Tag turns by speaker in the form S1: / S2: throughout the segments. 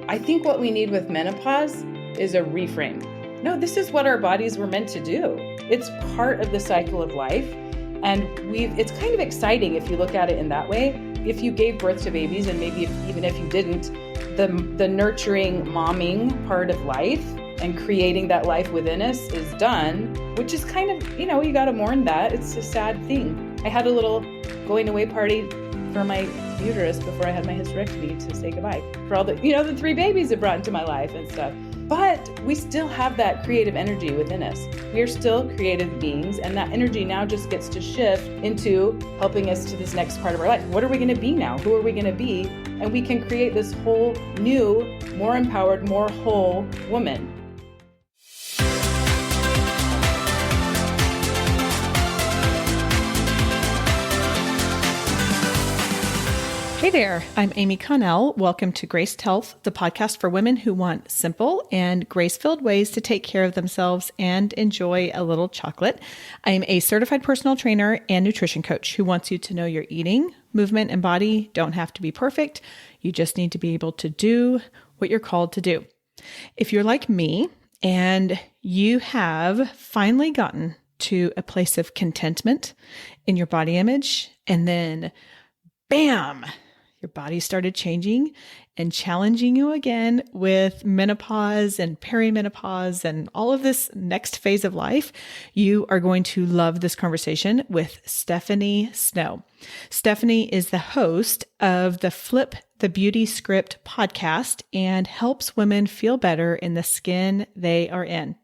S1: I think what we need with menopause is a reframe. No, this is what our bodies were meant to do. It's part of the cycle of life. And it's kind of exciting if you look at it in that way. If you gave birth to babies, and maybe even if you didn't, the nurturing, momming part of life and creating that life within us is done, which is kind of, you got to mourn that. It's a sad thing. I had a little going away party for my uterus before I had my hysterectomy to say goodbye for all the, the 3 babies it brought into my life and stuff. But we still have that creative energy within us. We are still creative beings, and that energy now just gets to shift into helping us to this next part of our life. What are we going to be now? Who are we going to be? And we can create this whole new, more empowered, more whole woman.
S2: Hey there, I'm Amy Connell. Welcome to Graced Health, the podcast for women who want simple and grace-filled ways to take care of themselves and enjoy a little chocolate. I'm a certified personal trainer and nutrition coach who wants you to know your eating, movement, and body don't have to be perfect. You just need to be able to do what you're called to do. If you're like me and you have finally gotten to a place of contentment in your body image, and then bam, your body started changing and challenging you again with menopause and perimenopause and all of this next phase of life, you are going to love this conversation with Stephanie Snow. Stephanie is the host of the Flip the Beauty Script podcast and helps women feel better in the skin they are in.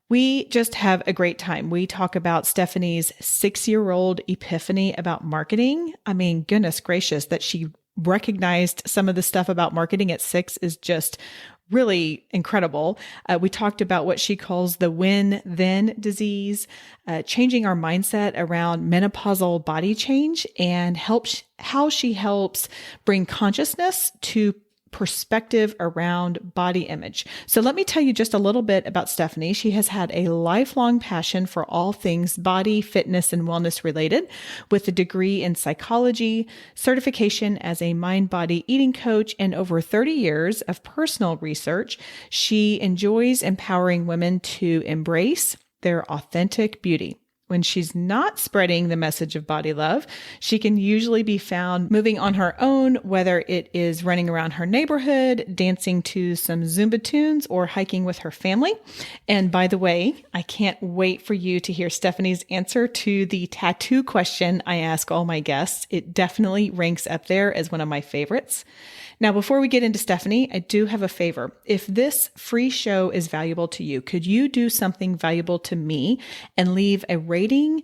S2: We just have a great time. We talk about Stephanie's 6-year-old epiphany about marketing. I mean, goodness gracious, that she recognized some of the stuff about marketing at 6 is just really incredible. We talked about what she calls the win-then disease, changing our mindset around menopausal body change, and how she helps bring consciousness to perspective around body image. So let me tell you just a little bit about Stephanie. She has had a lifelong passion for all things body, fitness, and wellness related, with a degree in psychology, certification as a mind-body eating coach, and over 30 years of personal research. She enjoys empowering women to embrace their authentic beauty. When she's not spreading the message of body love, she can usually be found moving on her own, whether it is running around her neighborhood, dancing to some Zumba tunes, or hiking with her family. And by the way, I can't wait for you to hear Stephanie's answer to the tattoo question I ask all my guests. It definitely ranks up there as one of my favorites. Now, before we get into Stephanie, I do have a favor. If this free show is valuable to you, could you do something valuable to me and leave a rating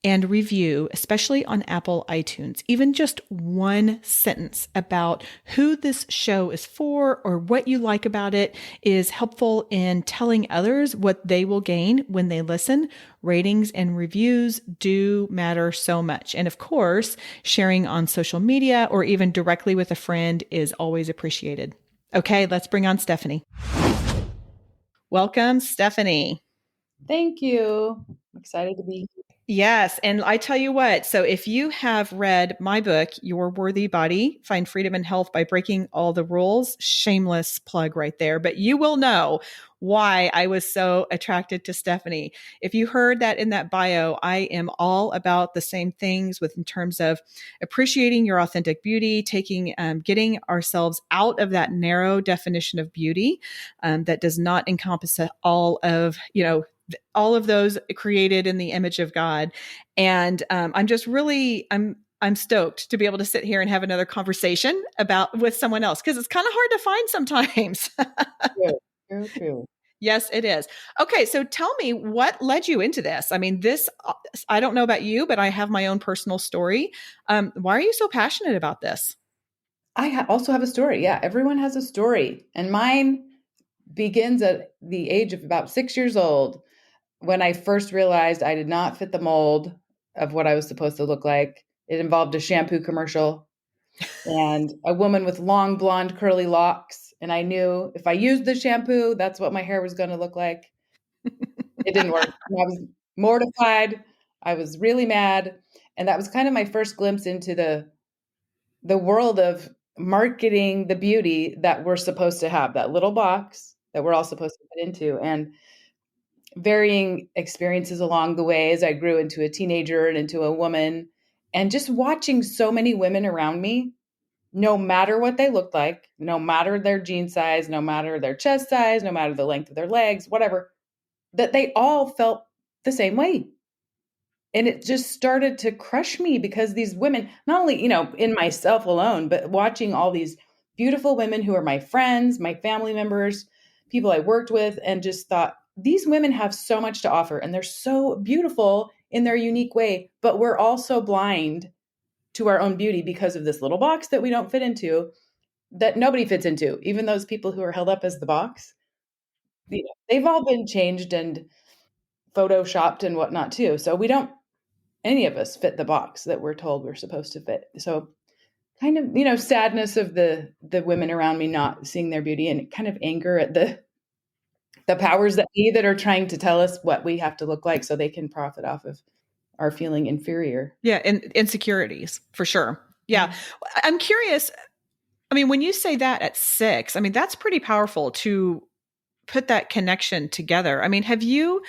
S2: and review, especially on Apple iTunes, even just one sentence about who this show is for or what you like about it is helpful in telling others what they will gain when they listen. Ratings and reviews do matter so much. And of course, sharing on social media or even directly with a friend is always appreciated. Okay, let's bring on Stephanie. Welcome, Stephanie.
S1: Thank you. I'm excited to be here.
S2: Yes. And I tell you what, so if you have read my book, Your Worthy Body, Find Freedom and Health by Breaking All the Rules, shameless plug right there, but you will know why I was so attracted to Stephanie. If you heard that in that bio, I am all about the same things in terms of appreciating your authentic beauty, getting ourselves out of that narrow definition of beauty that does not encompass all of those created in the image of God. And I'm stoked to be able to sit here and have another conversation with someone else, because it's kind of hard to find sometimes.
S1: True.
S2: Yes, it is. Okay. So tell me, what led you into this? I mean, I don't know about you, but I have my own personal story. Why are you so passionate about this?
S1: I also have a story. Yeah, everyone has a story. And mine begins at the age of about 6 years old, when I first realized I did not fit the mold of what I was supposed to look like. It involved a shampoo commercial and a woman with long, blonde, curly locks. And I knew if I used the shampoo, that's what my hair was going to look like. It didn't work. I was mortified. I was really mad. And that was kind of my first glimpse into the world of marketing the beauty that we're supposed to have, that little box that we're all supposed to fit into. And varying experiences along the way as I grew into a teenager and into a woman, and just watching so many women around me, no matter what they looked like, no matter their jean size, no matter their chest size, no matter the length of their legs, whatever, that they all felt the same way. And it just started to crush me because these women, not only, in myself alone, but watching all these beautiful women who are my friends, my family members, people I worked with, and just thought, these women have so much to offer and they're so beautiful in their unique way, but we're all so blind to our own beauty because of this little box that we don't fit into, that nobody fits into, even those people who are held up as the box. They've all been changed and photoshopped and whatnot too. So we don't, any of us fit the box that we're told we're supposed to fit. So kind of, sadness of the women around me not seeing their beauty, and kind of anger at the powers that be that are trying to tell us what we have to look like so they can profit off of our feeling inferior.
S2: Yeah. And insecurities for sure. Yeah. I'm curious. I mean, when you say that at 6, I mean, that's pretty powerful to put that connection together. I mean, have you,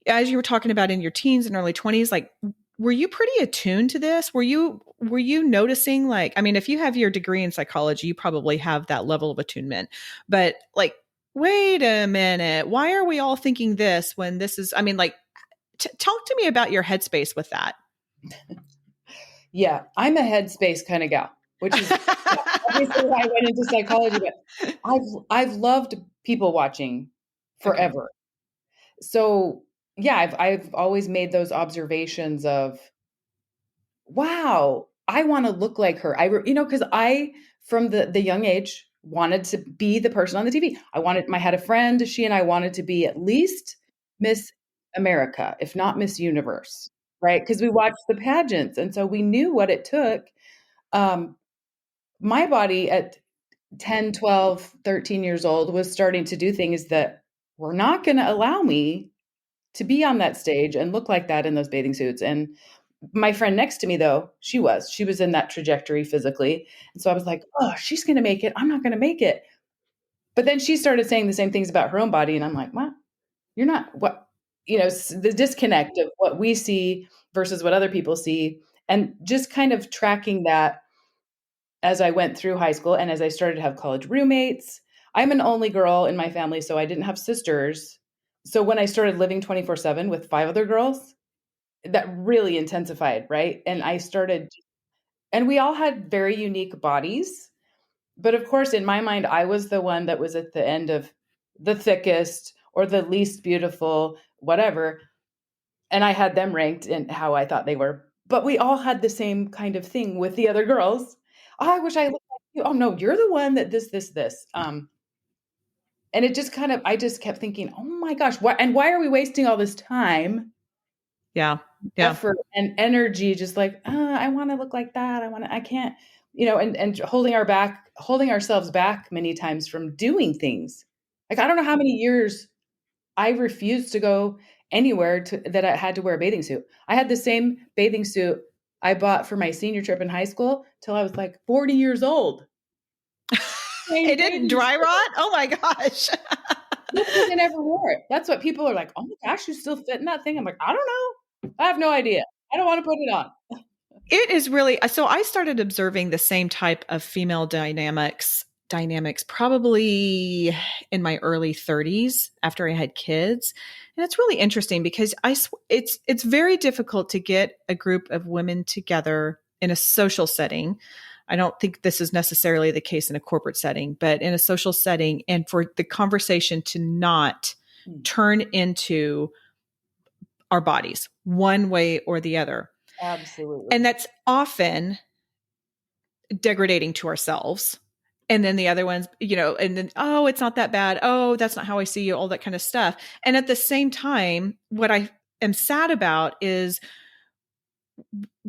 S2: as you were talking about in your teens and early 20s, like, were you pretty attuned to this? Were you noticing, like, I mean, if you have your degree in psychology, you probably have that level of attunement, but like, wait a minute, why are we all thinking this when this is, I mean, like, talk to me about your headspace with that.
S1: Yeah, I'm a headspace kind of gal, which is obviously why I went into psychology, but I've loved people watching forever. Okay. So yeah, I've always made those observations of, wow, I want to look like her. Because I, from the young age, wanted to be the person on the TV. I had a friend, she and I wanted to be at least Miss America, if not Miss Universe, right? Because we watched the pageants. And so we knew what it took. My body at 10, 12, 13 years old was starting to do things that were not going to allow me to be on that stage and look like that in those bathing suits. And my friend next to me, though, she was in that trajectory physically. And so I was like, oh, she's going to make it. I'm not going to make it. But then she started saying the same things about her own body. And I'm like, well, you're not the disconnect of what we see versus what other people see. And just kind of tracking that as I went through high school and as I started to have college roommates. I'm an only girl in my family, so I didn't have sisters. So when I started living 24/7 with 5 other girls, that really intensified, right? And we all had very unique bodies. But of course, in my mind, I was the one that was at the end of the thickest or the least beautiful, whatever. And I had them ranked in how I thought they were. But we all had the same kind of thing with the other girls. Oh, I wish I looked like you. Oh no, you're the one that this. And it just I just kept thinking, oh my gosh, why are we wasting all this time?
S2: Yeah.
S1: Effort and energy, just like, I want to look like that. I can't, and holding ourselves back many times from doing things. Like, I don't know how many years I refused to go anywhere that I had to wear a bathing suit. I had the same bathing suit I bought for my senior trip in high school till I was like 40 years old.
S2: It didn't dry rot? Oh my gosh.
S1: Because I never wore it. That's what people are like, oh my gosh, you still fit in that thing? I'm like, I don't know. I have no idea. I don't want to put it on.
S2: It is really, so I started observing the same type of female dynamics probably in my early 30s after I had kids. And it's really interesting because it's very difficult to get a group of women together in a social setting. I don't think this is necessarily the case in a corporate setting, but in a social setting, and for the conversation to not turn into our bodies one way or the other.
S1: Absolutely.
S2: And that's often degrading to ourselves. And then the other ones, and then, oh, it's not that bad. Oh, that's not how I see you, all that kind of stuff. And at the same time, what I am sad about is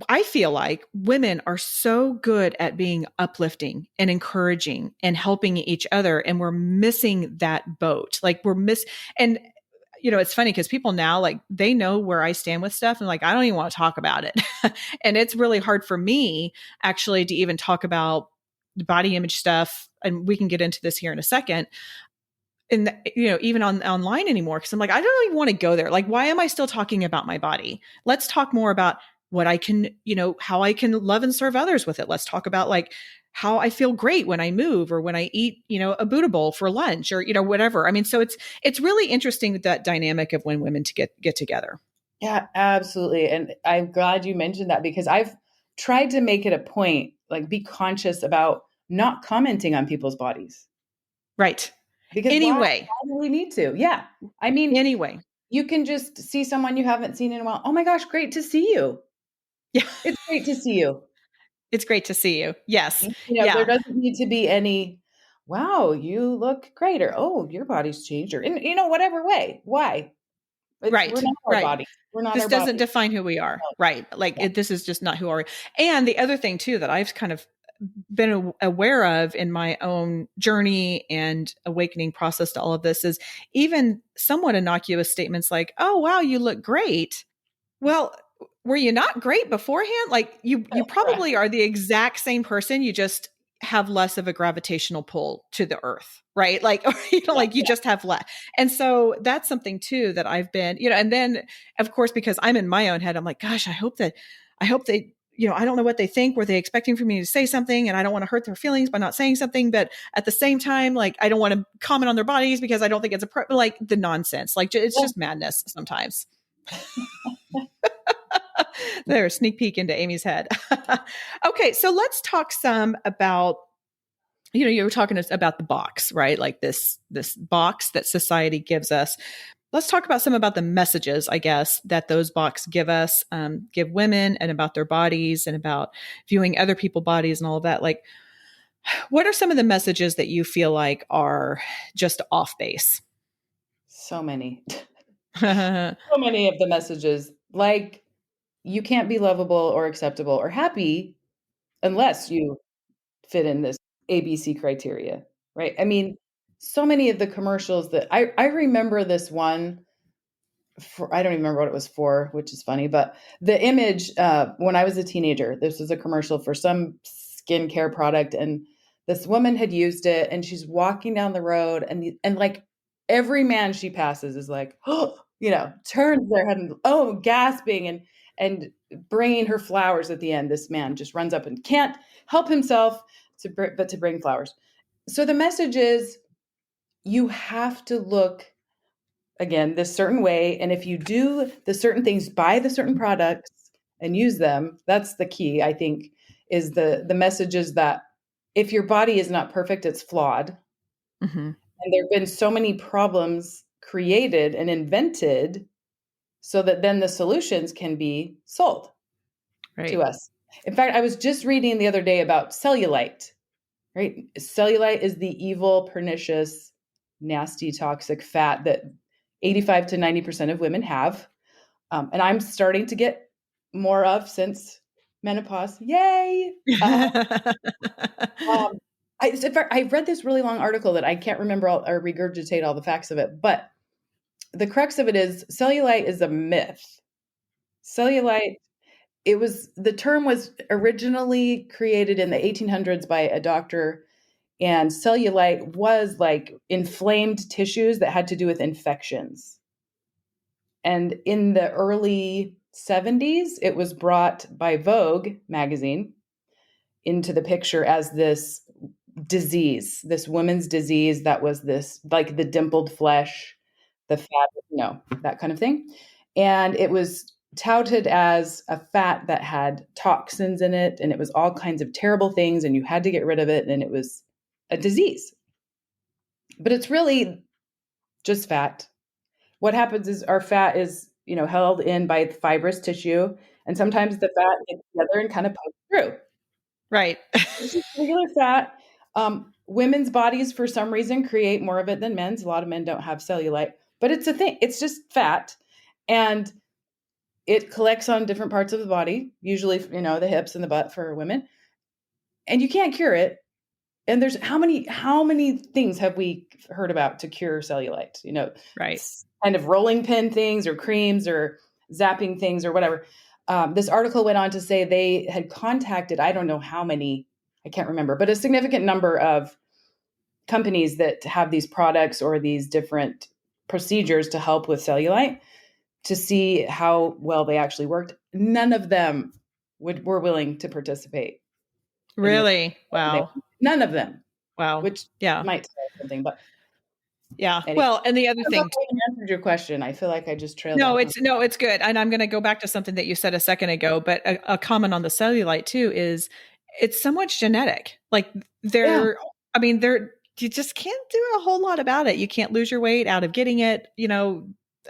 S2: I feel like women are so good at being uplifting and encouraging and helping each other. And we're missing that boat. Like and it's funny because people now, like, they know where I stand with stuff and like, I don't even want to talk about it. And it's really hard for me actually to even talk about body image stuff, and we can get into this here in a second, and even online anymore, because I'm like, I don't even want to go there. Like, why am I still talking about my body? Let's talk more about what I can, how I can love and serve others with it. Let's talk about like how I feel great when I move or when I eat, a Buddha bowl for lunch or, whatever. I mean, so it's really interesting, that dynamic of when women to get together.
S1: Yeah, absolutely. And I'm glad you mentioned that, because I've tried to make it a point, like be conscious about not commenting on people's bodies.
S2: Right.
S1: Because why
S2: Anyway,
S1: do we need to? Yeah. I mean,
S2: anyway,
S1: you can just see someone you haven't seen in a while. Oh my gosh, great to see you.
S2: yeah,
S1: It's great to see you.
S2: it's great to see you. Yes.
S1: There
S2: Yeah.
S1: doesn't need to be any, wow, you look great, or oh, your body's changed, or in whatever way. Why? We're
S2: Right.
S1: not our
S2: Right.
S1: body. We're not
S2: This
S1: our
S2: doesn't
S1: body.
S2: define who we are. Right. Like
S1: Yeah.
S2: this is just not who are. And the other thing too, that I've kind of been aware of in my own journey and awakening process to all of this is even somewhat innocuous statements like, oh, wow, you look great. Well, were you not great beforehand? Like you probably are the exact same person. You just have less of a gravitational pull to the earth, right? Like, like you just have less. And so that's something too that I've been, and then of course, because I'm in my own head, I'm like, gosh, I hope they, I don't know what they think. Were they expecting for me to say something? And I don't want to hurt their feelings by not saying something. But at the same time, like, I don't want to comment on their bodies because I don't think it's like the nonsense. Like, it's just madness sometimes. There, sneak peek into Amy's head. Okay, so let's talk some about, you were talking about the box, right? Like this box that society gives us. Let's talk about some about the messages, I guess, that those boxes give us, give women, and about their bodies and about viewing other people's bodies and all of that. Like, what are some of the messages that you feel like are just off base?
S1: So many. So many of the messages, like you can't be lovable or acceptable or happy unless you fit in this ABC criteria, right? I mean, so many of the commercials that I remember this one for, I don't even remember what it was for, which is funny, but the image, when I was a teenager, this was a commercial for some skincare product, and this woman had used it, and she's walking down the road, and like every man she passes is like, oh, turns their head and gasping and bringing her flowers at the end. This man just runs up and can't help himself but to bring flowers. So the message is, you have to look, again, this certain way. And if you do the certain things, buy the certain products and use them, that's the key, I think, is the message is that if your body is not perfect, it's flawed.
S2: Mm-hmm.
S1: And there have been so many problems created and invented so that then the solutions can be sold to us. In fact, I was just reading the other day about cellulite, right? Cellulite is the evil, pernicious, nasty, toxic fat that 85 to 90% of women have. And I'm starting to get more of since menopause. Yay! I read this really long article that I can't remember or regurgitate all the facts of it, but the crux of it is cellulite is a myth. Cellulite, the term was originally created in the 1800s by a doctor, and cellulite was like inflamed tissues that had to do with infections. And in the early 70s, it was brought by Vogue magazine into the picture as this disease, this woman's disease that was this, like the dimpled flesh, the fat, that kind of thing. And it was touted as a fat that had toxins in it, and it was all kinds of terrible things, and you had to get rid of it, and it was a disease. But it's really just fat. What happens is our fat is, held in by fibrous tissue, and sometimes the fat gets together and kind of pokes through.
S2: Right.
S1: It's just regular fat. Women's bodies, for some reason, create more of it than men's. A lot of men don't have cellulite, but it's a thing. It's just fat, and it collects on different parts of the body, usually, the hips and the butt for women, and you can't cure it. And there's how many things have we heard about to cure cellulite?
S2: Right.
S1: Kind of rolling pin things or creams or zapping things or whatever. This article went on to say they had contacted, I don't know how many I can't remember, but a significant number of companies that have these products or these different procedures to help with cellulite to see how well they actually worked. None of them were willing to participate in this.
S2: Really? Wow.
S1: None of them,
S2: Wow.
S1: which
S2: Yeah.
S1: might say something, but
S2: Yeah.
S1: anyway.
S2: Well, and the
S1: I
S2: other
S1: don't know
S2: thing,
S1: if I even answered your question. I feel like I just trailed
S2: no,
S1: off on.
S2: it's good. And I'm going to go back to something that you said a second ago, but a comment on the cellulite too is it's so much genetic. Like
S1: Yeah,
S2: I mean, you just can't do a whole lot about it. You can't lose your weight out of getting it,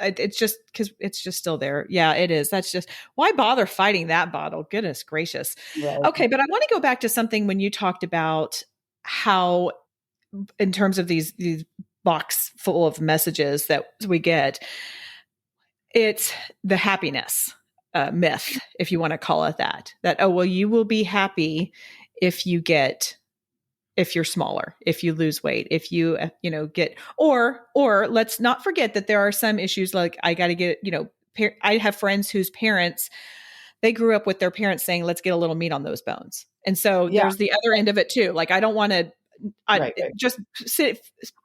S2: it's just because it's just still there. Yeah, it is. That's just why bother fighting that bottle? Goodness gracious.
S1: right.
S2: Okay. But I want to go back to something when you talked about how, in terms of these box full of messages that we get, it's the happiness myth, if you want to call it that. That, oh, well, you will be happy if if you're smaller, if you lose weight, if you, get, or let's not forget that there are some issues like I got to get, I have friends whose parents, they grew up with their parents saying, let's get a little meat on those bones. And so
S1: Yeah,
S2: there's the other end of it too. Like, I don't want to,
S1: right, right.
S2: just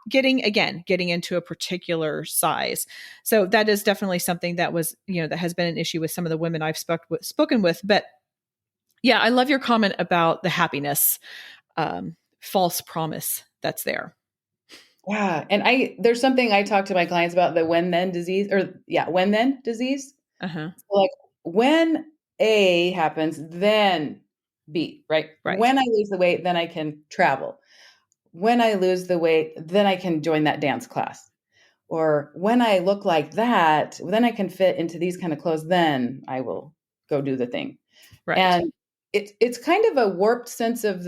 S2: getting into a particular size. So that is definitely something that was, that has been an issue with some of the women I've spoken with. But yeah, I love your comment about the happiness, false promise that's there.
S1: Yeah, and there's something I talk to my clients about, the when then disease, or yeah, when then disease.
S2: Uh-huh.
S1: So like when A happens, then B, right?
S2: Right.
S1: When I lose the weight, then I can travel. When I lose the weight, then I can join that dance class. Or when I look like that, then I can fit into these kind of clothes, then I will go do the thing.
S2: Right.
S1: And it's kind of a warped sense of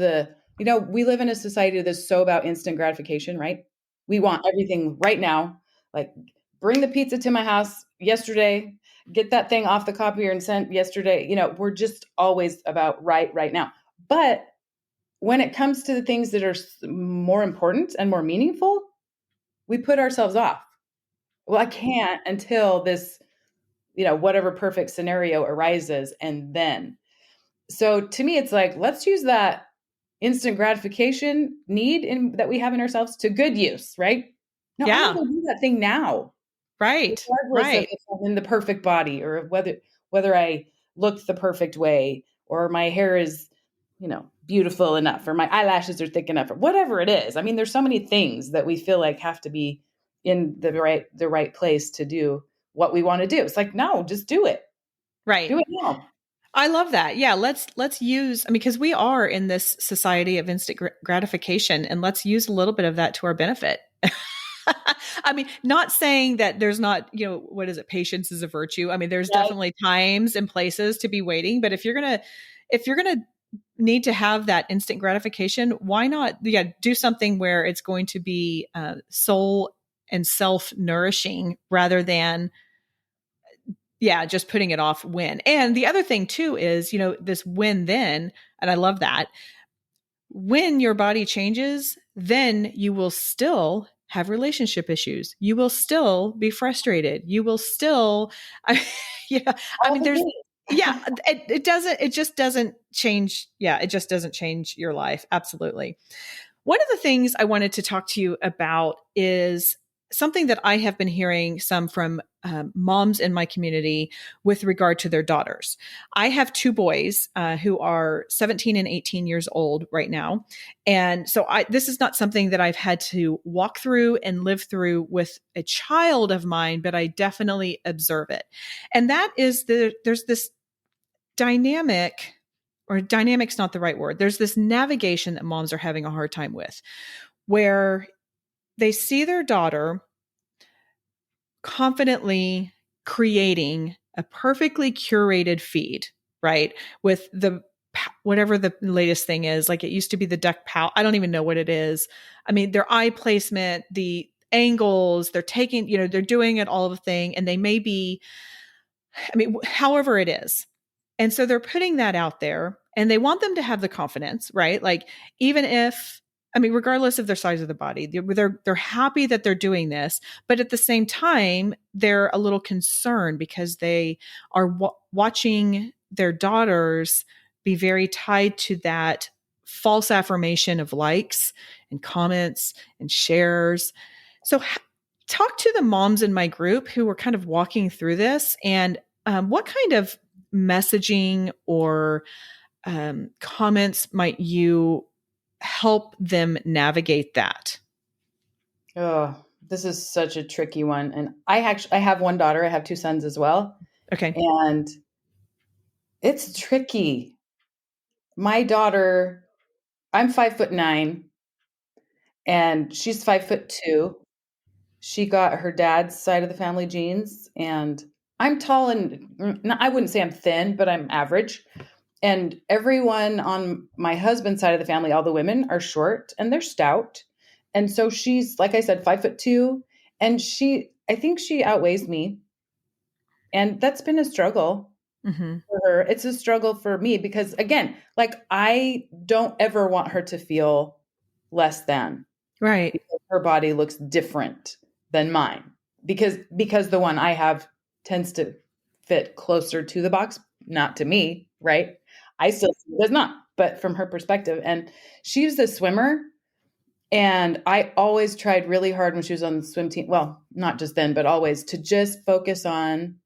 S1: we live in a society that's so about instant gratification, right? We want everything right now. Like, bring the pizza to my house yesterday, get that thing off the copier and sent yesterday. We're just always about right now. But when it comes to the things that are more important and more meaningful, we put ourselves off. Well, I can't until this, whatever perfect scenario arises. And then, so to me, it's like, let's use that instant gratification that we have in ourselves to good use, right? No, I'm going
S2: Yeah.
S1: to go do that thing now,
S2: Right.
S1: regardless of
S2: Right.
S1: if I'm in the perfect body or whether I look the perfect way or my hair is, beautiful enough or my eyelashes are thick enough or whatever it is. I mean, there's so many things that we feel like have to be in the right place to do what we want to do. It's like, no, just do it.
S2: Right.
S1: Do it now.
S2: I love that. Yeah, let's use, I mean, because we are in this society of instant gratification, and let's use a little bit of that to our benefit. I mean, not saying that there's not, what is it? Patience is a virtue. I mean, there's
S1: Right.
S2: definitely times and places to be waiting, but if you're gonna need to have that instant gratification, why not? Yeah, do something where it's going to be soul and self nourishing rather than, yeah, just putting it off when. And the other thing too is, this when then, and I love that. When your body changes, then you will still have relationship issues. You will still be frustrated. You will still, yeah, I
S1: All
S2: mean,
S1: the
S2: there's,
S1: things.
S2: yeah, it just doesn't change. Yeah, it just doesn't change your life. Absolutely. One of the things I wanted to talk to you about is something that I have been hearing some from moms in my community with regard to their daughters. I have two boys who are 17 and 18 years old right now. And so this is not something that I've had to walk through and live through with a child of mine, but I definitely observe it. And that is there's this dynamic, or dynamic's not the right word. There's this navigation that moms are having a hard time with, where they see their daughter confidently creating a perfectly curated feed, right? With whatever the latest thing is. Like, it used to be the duck pout. I don't even know what it is. I mean, their eye placement, the angles, they're taking, they're doing it all of the thing, and they may be, I mean, however it is. And so they're putting that out there, and they want them to have the confidence, right? Like, even if, I mean, regardless of their size of the body, they're happy that they're doing this, but at the same time, they're a little concerned because they are watching their daughters be very tied to that false affirmation of likes and comments and shares. So talk to the moms in my group who were kind of walking through this, and what kind of messaging or comments might you help them navigate that?
S1: Oh, this is such a tricky one. And I have one daughter. I have two sons as well.
S2: Okay.
S1: And it's tricky. My daughter, I'm 5'9" and she's 5'2". She got her dad's side of the family genes, and I'm tall and I wouldn't say I'm thin, but I'm average. And everyone on my husband's side of the family, all the women are short and they're stout. And so she's, like I said, 5'2", and I think she outweighs me. And that's been a struggle
S2: Mm-hmm.
S1: for her. It's a struggle for me because, again, like I don't ever want her to feel less than,
S2: Right.
S1: because her body looks different than mine, because the one I have tends to fit closer to the box, not to me, right? I still see it does not, but from her perspective. And she's a swimmer, and I always tried really hard when she was on the swim team. Well, not just then, but always, to just focus on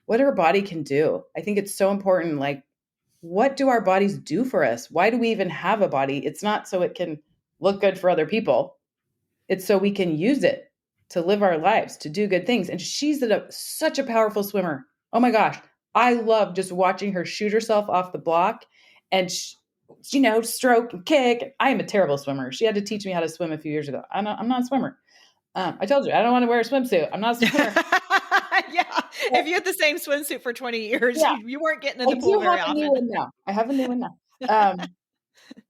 S1: what her body can do. I think it's so important. Like, what do our bodies do for us? Why do we even have a body? It's not so it can look good for other people. It's so we can use it to live our lives, to do good things. And she's such a powerful swimmer. Oh my gosh. I love just watching her shoot herself off the block and, stroke and kick. I am a terrible swimmer. She had to teach me how to swim a few years ago. I'm not a swimmer. I told you, I don't want to wear a swimsuit. I'm not a swimmer.
S2: Yeah. If you had the same swimsuit for 20 years,
S1: Yeah.
S2: you weren't getting in the pool very often.
S1: I have a new one now.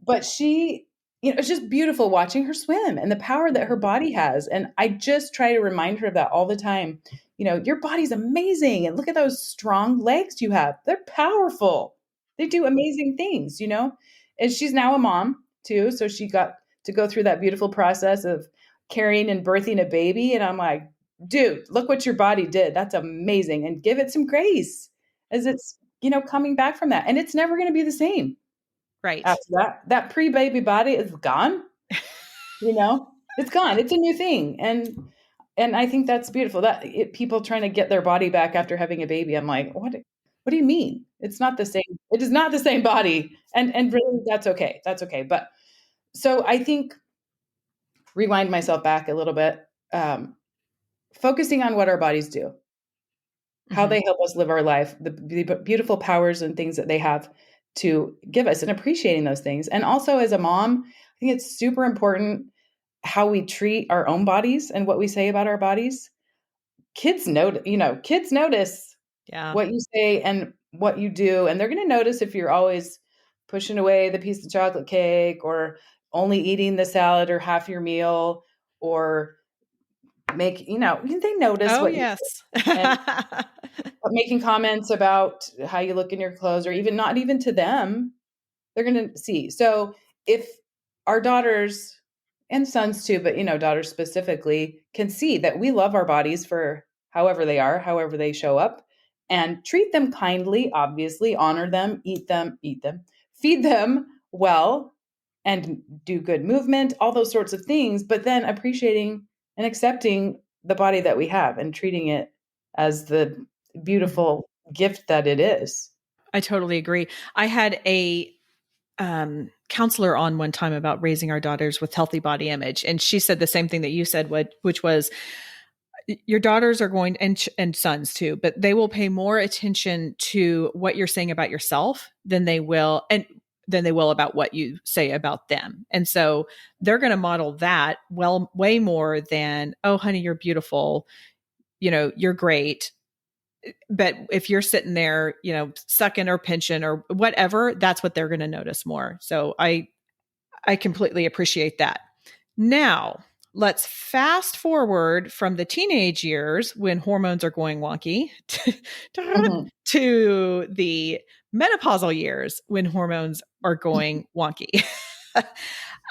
S1: But she, it's just beautiful watching her swim and the power that her body has. And I just try to remind her of that all the time. Your body's amazing. And look at those strong legs you have. They're powerful. They do amazing things, And she's now a mom too. So she got to go through that beautiful process of carrying and birthing a baby. And I'm like, dude, look what your body did. That's amazing. And give it some grace as it's, coming back from that. And it's never going to be the same.
S2: Right.
S1: After that pre-baby body is gone. It's gone. It's a new thing. And I think that's beautiful. People trying to get their body back after having a baby. I'm like, what do you mean? It's not the same. It is not the same body. And really that's okay. That's okay. But so I think, rewind myself back a little bit, focusing on what our bodies do, how they help us live our life, the beautiful powers and things that they have to give us, and appreciating those things. And also as a mom, I think it's super important how we treat our own bodies and what we say about our bodies. Kids notice what you say and what you do. And they're going to notice if you're always pushing away the piece of chocolate cake, or only eating the salad or half your meal, or they notice
S2: Oh,
S1: what
S2: yes.
S1: and making comments about how you look in your clothes, or even not even to them, they're going to see. So if our daughters and sons too, but daughters specifically, can see that we love our bodies for however they are, however they show up, and treat them kindly, obviously, honor them, eat them, feed them well, and do good movement, all those sorts of things, but then appreciating and accepting the body that we have and treating it as the beautiful gift that it is.
S2: I totally agree. I had a counselor on one time about raising our daughters with healthy body image, and she said the same thing that you said, which was, your daughters are going, and sons too, but they will pay more attention to what you're saying about yourself than they will about what you say about them. And so they're going to model that way more than, oh, honey, you're beautiful, you're great. But if you're sitting there, sucking or pinching or whatever, that's what they're going to notice more. So I completely appreciate that. Now, let's fast forward from the teenage years when hormones are going wonky to the menopausal years when hormones are going wonky.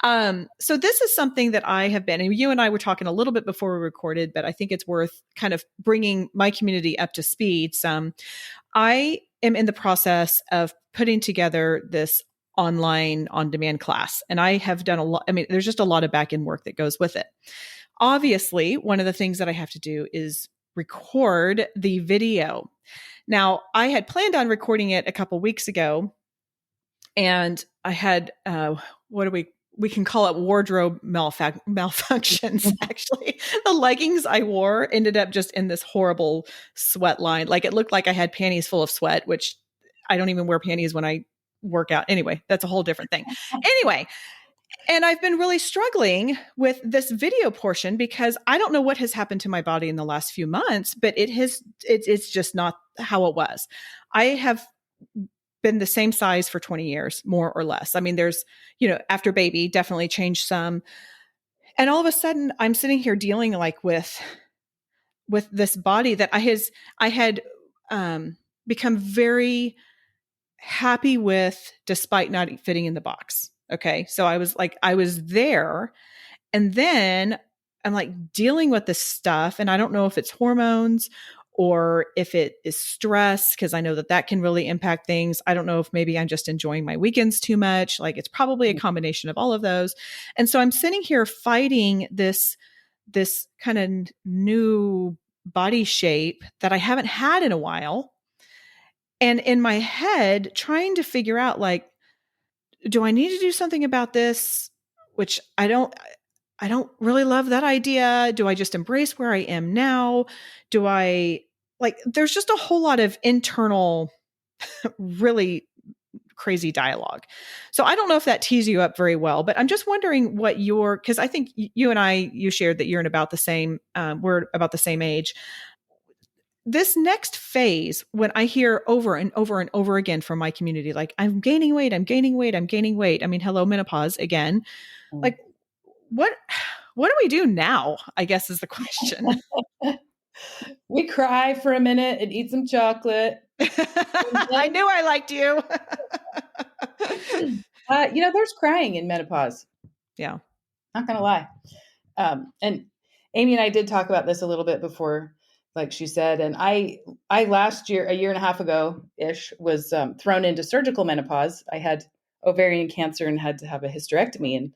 S2: So this is something that I have been, and you and I were talking a little bit before we recorded, but I think it's worth kind of bringing my community up to speed some. I am in the process of putting together this online on demand class. And I have done a lot. I mean, there's just a lot of back end work that goes with it. Obviously, one of the things that I have to do is record the video. Now, I had planned on recording it a couple weeks ago, and I had what do we can call it wardrobe malfunctions. Actually, the leggings I wore ended up just in this horrible sweat line. Like it looked like I had panties full of sweat, which I don't even wear panties when I work out. Anyway, that's a whole different thing. Anyway, and I've been really struggling with this video portion because I don't know what has happened to my body in the last few months, but it's just not how it was. I have been the same size for 20 years, more or less. I mean, there's, after baby, definitely changed some. And all of a sudden I'm sitting here dealing like with this body that I had become very happy with despite not fitting in the box. Okay. So I was there, and then I'm like dealing with this stuff, and I don't know if it's hormones or if it is stress, because I know that can really impact things. I don't know if maybe I'm just enjoying my weekends too much. Like it's probably a combination of all of those. And so I'm sitting here fighting this kind of new body shape that I haven't had in a while. And in my head, trying to figure out, like, do I need to do something about this? Which I don't really love that idea. Do I just embrace where I am now? Do I there's just a whole lot of internal, really crazy dialogue. So I don't know if that tees you up very well, but I'm just wondering because I think you shared that you're in about the same, we're about the same age. This next phase, when I hear over and over and over again from my community, like I'm gaining weight, I'm gaining weight, I'm gaining weight. I mean, hello, menopause again. Like what do we do now? I guess is the question.
S1: We cry for a minute and eat some chocolate.
S2: I knew I liked you.
S1: There's crying in menopause.
S2: Yeah.
S1: Not going to lie. And Amy and I did talk about this a little bit before, like she said, and I last year, a year and a half ago ish, was thrown into surgical menopause. I had ovarian cancer and had to have a hysterectomy, and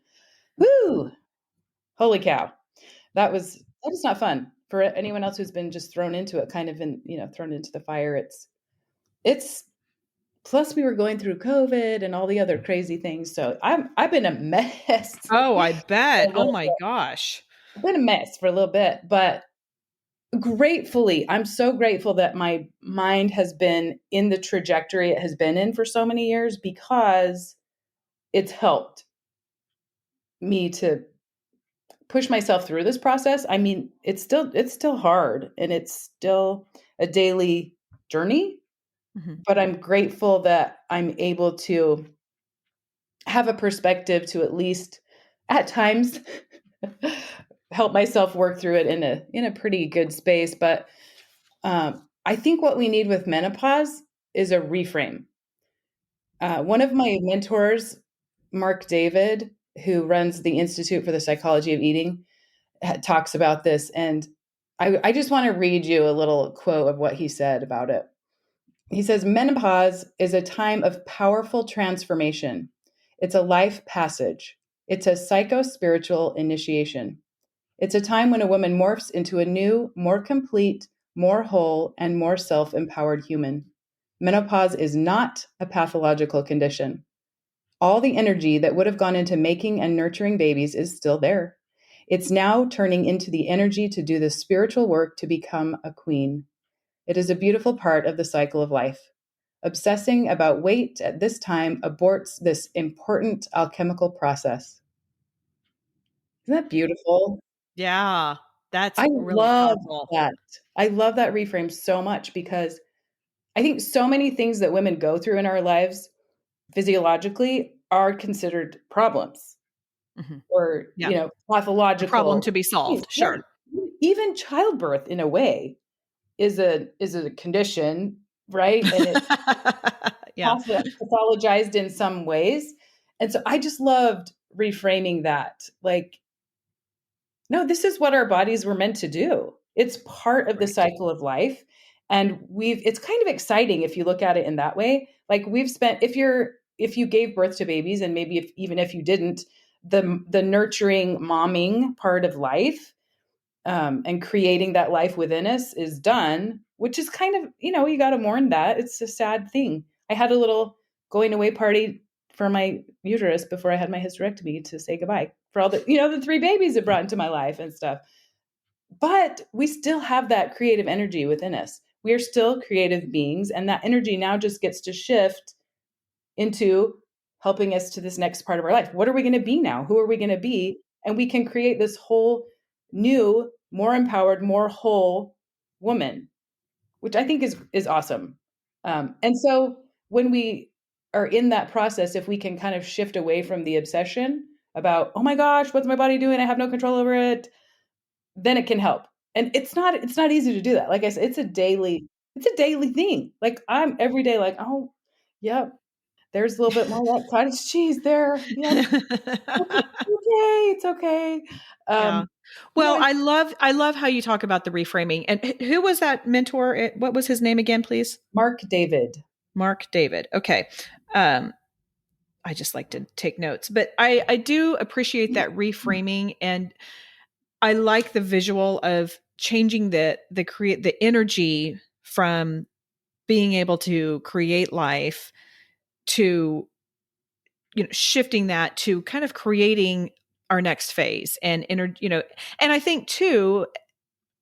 S1: whoo, holy cow. That was not fun for anyone else who's been just thrown into it, kind of thrown into the fire. It's plus we were going through COVID and all the other crazy things. So I've been a mess.
S2: Oh, I bet. Oh my gosh.
S1: I've been a mess for a little bit, but I'm so grateful that my mind has been in the trajectory it has been in for so many years, because it's helped me to push myself through this process. I mean, it's still hard, and it's still a daily journey, but I'm grateful that I'm able to have a perspective to at least at times help myself work through it in a pretty good space. But I think what we need with menopause is a reframe. One of my mentors, Mark David, who runs the Institute for the Psychology of Eating, talks about this. And I just want to read you a little quote of what he said about it. He says, menopause is a time of powerful transformation. It's a life passage. It's a psycho-spiritual initiation. It's a time when a woman morphs into a new, more complete, more whole, and more self-empowered human. Menopause is not a pathological condition. All the energy that would have gone into making and nurturing babies is still there. It's now turning into the energy to do the spiritual work to become a queen. It is a beautiful part of the cycle of life. Obsessing about weight at this time aborts this important alchemical process. Isn't that beautiful?
S2: Yeah, that's
S1: I
S2: really
S1: love
S2: powerful.
S1: that. I love that reframe so much, because I think so many things that women go through in our lives physiologically are considered problems, or,
S2: Yeah. A problem
S1: pathological.
S2: to be solved. Sure.
S1: Even childbirth in a way is a condition, right? And it's
S2: Yeah.
S1: pathologized in some ways. And so I just loved reframing that. Like, no, this is what our bodies were meant to do. It's part of the
S2: Right.
S1: cycle of life. And it's kind of exciting if you look at it in that way. Like, we've spent, if you're if you gave birth to babies, and maybe even if you didn't, the nurturing momming part of life, and creating that life within us is done, which is kind of, you got to mourn that. It's a sad thing. I had a little going away party for my uterus before I had my hysterectomy to say goodbye for all the 3 babies it brought into my life and stuff. But we still have that creative energy within us. We are still creative beings, and that energy now just gets to shift into helping us to this next part of our life. What are we going to be now? Who are we going to be? And we can create this whole new, more empowered, more whole woman, which I think is awesome. And so when we are in that process, if we can kind of shift away from the obsession about, oh my gosh, what's my body doing? I have no control over it, then it can help. And it's not easy to do that. Like I said, it's a daily thing. Like I'm every day like, oh, yeah, there's a little bit more of that cottage cheese there. Yeah, it's okay.
S2: Yeah. Well, I love how you talk about the reframing. And who was that mentor? What was his name again, please?
S1: Mark David.
S2: Mark David. Okay. I just like to take notes, but I do appreciate that reframing, and I like the visual of changing the energy from being able to create life to shifting that to kind of creating our next phase and and I think too,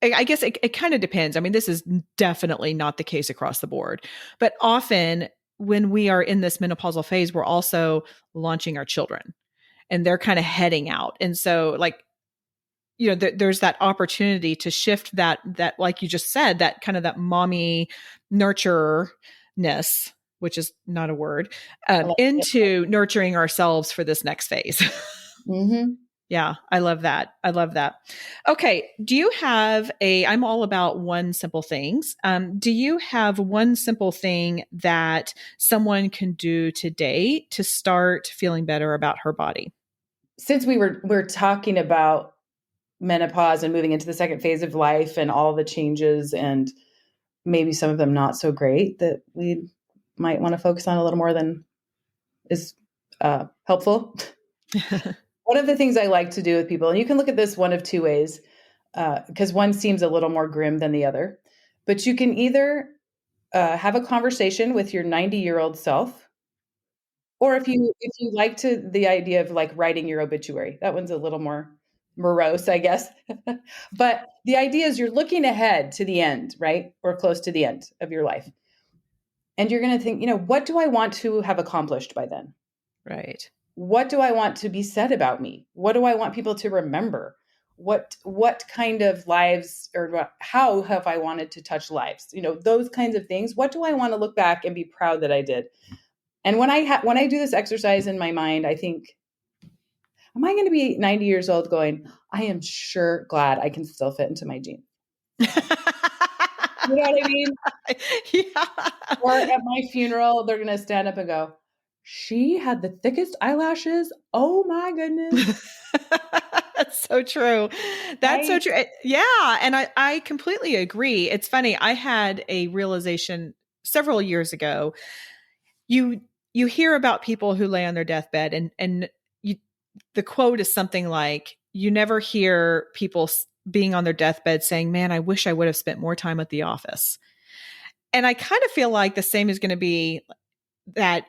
S2: I guess it kind of depends. I mean, this is definitely not the case across the board, but often when we are in this menopausal phase, we're also launching our children and they're kind of heading out. And so like, there's that opportunity to shift that, like you just said, that kind of that mommy nurture-ness, which is not a word, into nurturing ourselves for this next phase.
S1: Mm-hmm.
S2: Yeah, I love that. I love that. Okay. Do you have I'm all about one simple things. Do you have one simple thing that someone can do today to start feeling better about her body?
S1: Since we're talking about menopause and moving into the second phase of life and all the changes, and maybe some of them not so great, that we might want to focus on a little more than is helpful. One of the things I like to do with people, and you can look at this one of 2 ways, because one seems a little more grim than the other, but you can either have a conversation with your 90-year-old self, or if you like the idea of like writing your obituary. That one's a little more morose, I guess. But the idea is you're looking ahead to the end, right? Or close to the end of your life. And you're going to think, what do I want to have accomplished by then?
S2: Right.
S1: What do I want to be said about me? What do I want people to remember? What kind of lives, or how have I wanted to touch lives? Those kinds of things. What do I want to look back and be proud that I did? And when I do this exercise in my mind, I think, am I going to be 90 years old going, I am sure glad I can still fit into my jeans? You know what I mean?
S2: Yeah.
S1: Or at my funeral, they're going to stand up and go, she had the thickest eyelashes. Oh my goodness.
S2: That's so true. That's so true. Yeah. And I completely agree. It's funny. I had a realization several years ago. You hear about people who lay on their deathbed, and the quote is something like, you never hear people being on their deathbed saying, man, I wish I would have spent more time at the office. And I kind of feel like the same is going to be that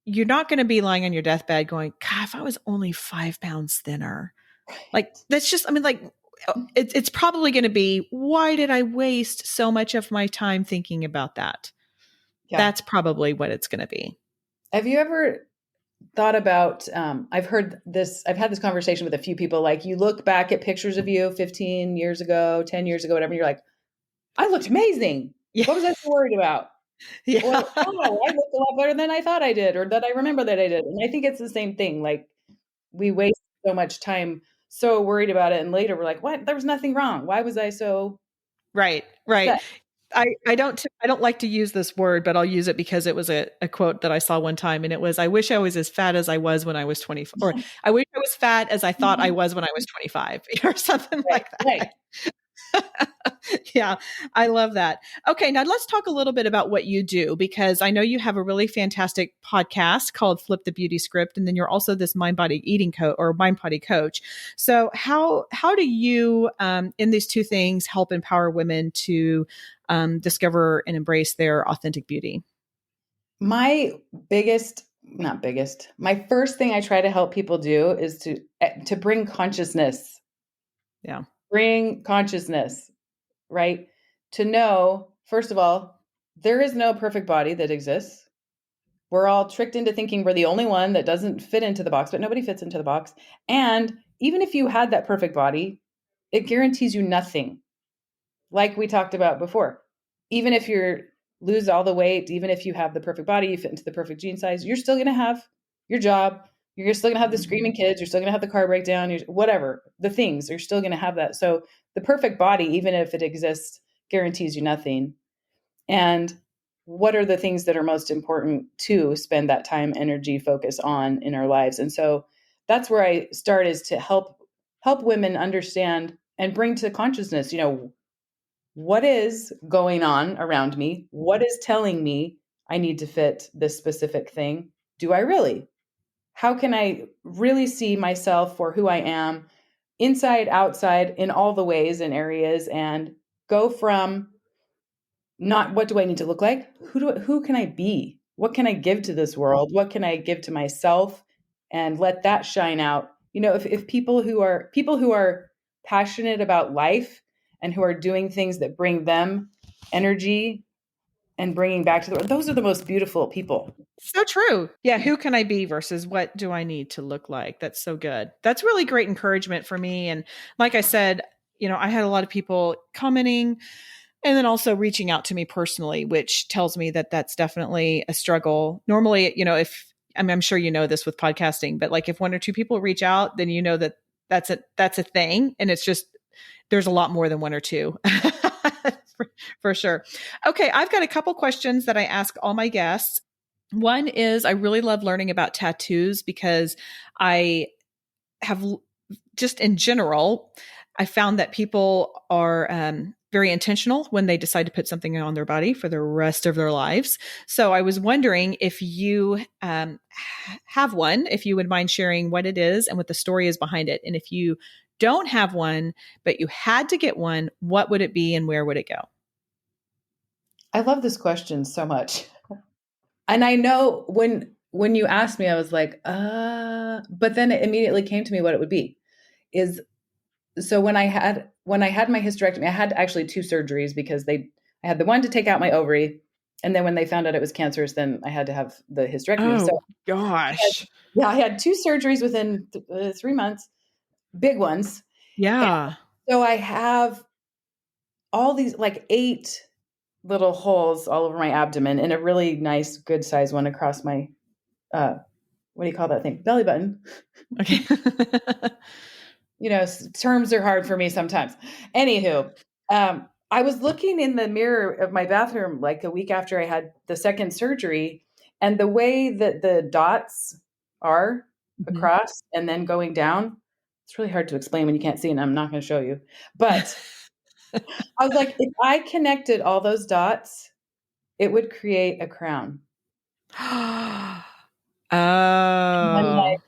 S2: you're not going to be lying on your deathbed going, God, if I was only 5 pounds thinner, like that's just, I mean, like it's probably going to be, why did I waste so much of my time thinking about that? Yeah. That's probably what it's going to be.
S1: Have you ever thought about, I've had this conversation with a few people, like you look back at pictures of you 15 years ago, 10 years ago, whatever, you're like, I looked amazing. Yeah. What was I so worried about? Yeah. Or, oh, I looked a lot better than I thought I did, or that I remember that I did. And I think it's the same thing. Like we waste so much time so worried about it, and later we're like, what? There was nothing wrong. Why was I so
S2: right? Upset? I don't like to use this word, but I'll use it because it was a quote that I saw one time, and it was, I wish I was as fat as I was when I was 25, or I wish I was fat as I thought I was when I was 25, or something like that. Right. Yeah, I love that. Okay, now let's talk a little bit about what you do, because I know you have a really fantastic podcast called Flip the Beauty Script, and then you're also this mind body eating coach or mind body coach. So how do you in these two things help empower women to discover and embrace their authentic beauty?
S1: My biggest, not biggest, my first thing I try to help people do is to bring consciousness,
S2: Yeah.
S1: bring consciousness, right? To know, first of all, there is no perfect body that exists. We're all tricked into thinking we're the only one that doesn't fit into the box, but nobody fits into the box. And even if you had that perfect body, it guarantees you nothing. Like we talked about before. Even if you lose all the weight, even if you have the perfect body, you fit into the perfect gene size, you're still going to have your job. You're still going to have the screaming kids. You're still going to have the car breakdown. Whatever the things, you're still going to have that. So the perfect body, even if it exists, guarantees you nothing. And what are the things that are most important to spend that time, energy, focus on in our lives? And so that's where I start, is to help women understand and bring to consciousness, what is going on around me? What is telling me I need to fit this specific thing? Do I really? How can I really see myself for who I am, inside, outside, in all the ways and areas, and go from not what do I need to look like? Who can I be? What can I give to this world? What can I give to myself? And let that shine out. If people who are passionate about life and who are doing things that bring them energy and bringing back to the world, those are the most beautiful people.
S2: So true. Yeah. Who can I be versus what do I need to look like? That's so good. That's really great encouragement for me. And like I said, I had a lot of people commenting and then also reaching out to me personally, which tells me that that's definitely a struggle. Normally, if I'm sure you know this with podcasting, but like if one or two people reach out, then you know that that's a thing. And it's just, there's a lot more than one or two. for sure. Okay. I've got a couple questions that I ask all my guests. One is I really love learning about tattoos because I have just in general, I found that people are very intentional when they decide to put something on their body for the rest of their lives. So I was wondering if you have one, if you would mind sharing what it is and what the story is behind it. And if you don't have one, but you had to get one, what would it be and where would it go?
S1: I love this question so much. And I know when you asked me, I was like, but then it immediately came to me what it would be. Is So when I had my hysterectomy, I had actually two surgeries because I had the one to take out my ovary, and then when they found out it was cancerous, then I had to have the hysterectomy. So
S2: Oh, gosh.
S1: yeah, I had two surgeries within 3 months, big ones. And
S2: Yeah.
S1: so I have all these like 8 little holes all over my abdomen, and a really nice, good size one across my what do you call that thing? Belly button.
S2: Okay.
S1: Terms are hard for me sometimes. Anywho, I was looking in the mirror of my bathroom like a week after I had the second surgery, and the way that the dots are
S2: Mhm.
S1: across and then going down, it's really hard to explain when you can't see, and I'm not going to show you. But I was like, if I connected all those dots, it would create a crown. And I'm like,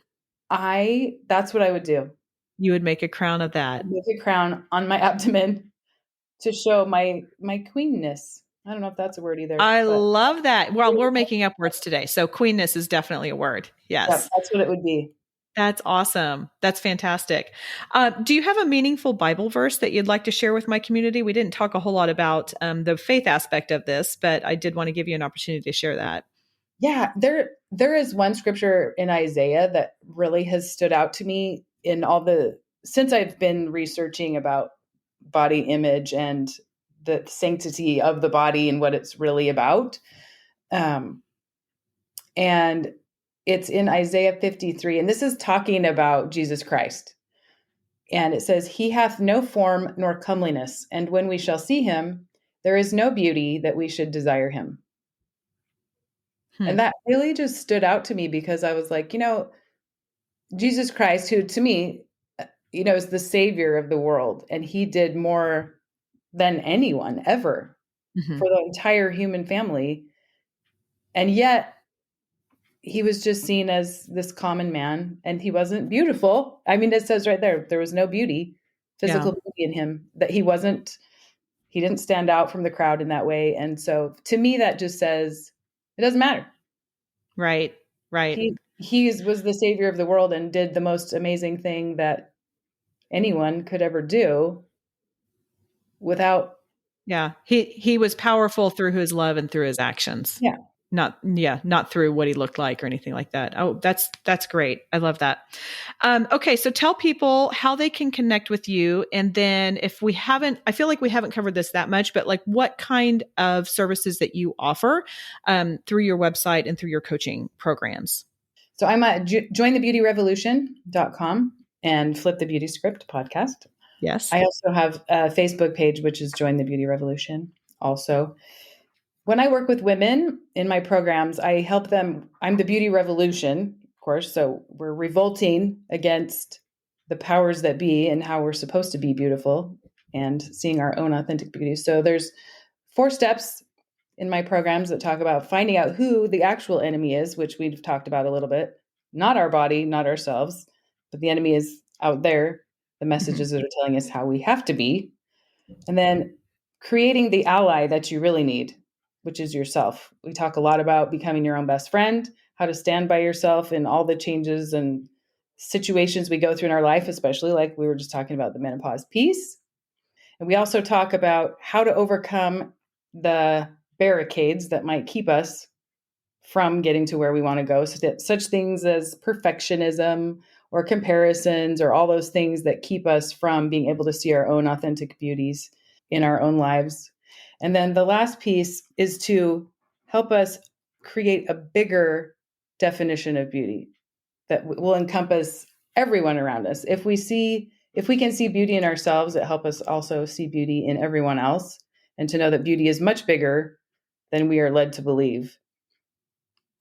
S2: Oh,
S1: that's what I would do.
S2: you would make a crown of
S1: I'd
S2: that.
S1: make a crown on my abdomen to show my queenness. I don't know if that's a word either,
S2: I
S1: but
S2: love that. Well, we're making up words today. So queenness is definitely a word.
S1: yeah,
S2: Yes.
S1: that's what it would be.
S2: That's awesome. That's fantastic. Do you have a meaningful Bible verse that you'd like to share with my community? We didn't talk a whole lot about the faith aspect of this, but I did want to give you an opportunity to share that.
S1: Yeah, there is one scripture in Isaiah that really has stood out to me in all the since I've been researching about body image and the sanctity of the body and what it's really about. Um, and it's in Isaiah 53, and this is talking about Jesus Christ. And it says, He hath no form nor comeliness, and when we shall see him, there is no beauty that we should desire him.
S2: Hmm.
S1: And that really just stood out to me because I was like, Jesus Christ, who to me, is the savior of the world, and he did more. than anyone ever
S2: Mm-hmm.
S1: for the entire human family. And yet he was just seen as this common man, and he wasn't beautiful. I mean, it says right there was no beauty,
S2: Yeah.
S1: physical beauty in him, that he didn't stand out from the crowd in that way. And so to me, that just says it doesn't matter.
S2: Right. Right.
S1: He was the savior of the world and did the most amazing thing that anyone could ever do without.
S2: Yeah. He was powerful through his love and through his actions.
S1: Yeah.
S2: Not through what he looked like or anything like that. Oh, that's great. I love that. Okay, so tell people how they can connect with you, and then if we haven't, I feel like we haven't covered this that much, but like what kind of services that you offer through your website and through your coaching programs.
S1: So I'm at jointhebeautyrevolution.com and Flip the Beauty Script podcast.
S2: Yes.
S1: I also have a Facebook page, which is Join the Beauty Revolution. Also, when I work with women in my programs, I help them. I'm the beauty revolution, of course. So we're revolting against the powers that be and how we're supposed to be beautiful and seeing our own authentic beauty. So there's 4 steps in my programs that talk about finding out who the actual enemy is, which we've talked about a little bit. Not our body, not ourselves, but the enemy is out there. The messages that are telling us how we have to be. And then creating the ally that you really need, which is yourself. We talk a lot about becoming your own best friend, how to stand by yourself in all the changes and situations we go through in our life, especially like we were just talking about the menopause piece. And we also talk about how to overcome the barricades that might keep us from getting to where we want to go. So such things as perfectionism or comparisons or all those things that keep us from being able to see our own authentic beauties in our own lives. And then the last piece is to help us create a bigger definition of beauty that will encompass everyone around us. If we can see beauty in ourselves, it helps us also see beauty in everyone else, and to know that beauty is much bigger than we are led to believe.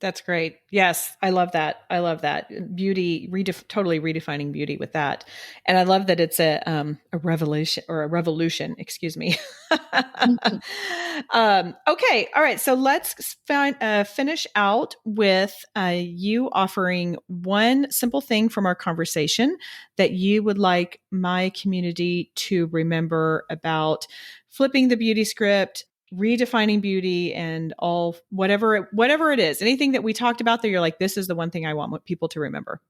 S2: That's great. Yes, I love that. I love that. Beauty, totally redefining beauty with that. And I love that it's a revolution or a revolution, excuse me. Okay. All right. So let's finish out with you offering one simple thing from our conversation that you would like my community to remember about flipping the beauty script, redefining beauty, and all whatever it is, anything that we talked about that you're like, this is the one thing I want people to remember.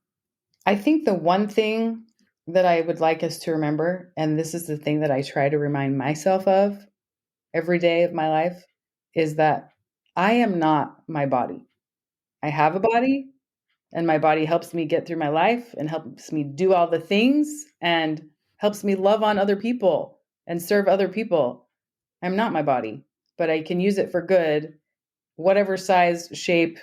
S1: I think the one thing that I would like us to remember, and this is the thing that I try to remind myself of every day of my life, is that I am not my body. I have a body, and my body helps me get through my life and helps me do all the things and helps me love on other people and serve other people. I'm not my body, but I can use it for good, whatever size, shape,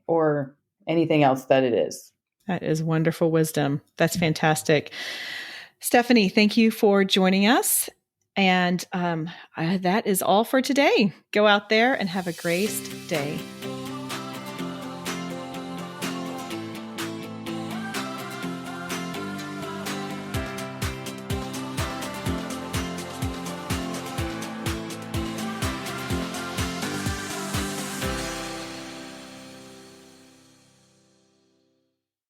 S1: or anything else that it is.
S2: That is wonderful wisdom. That's fantastic. Stephanie, thank you for joining us. And that is all for today. Go out there and have a graced day.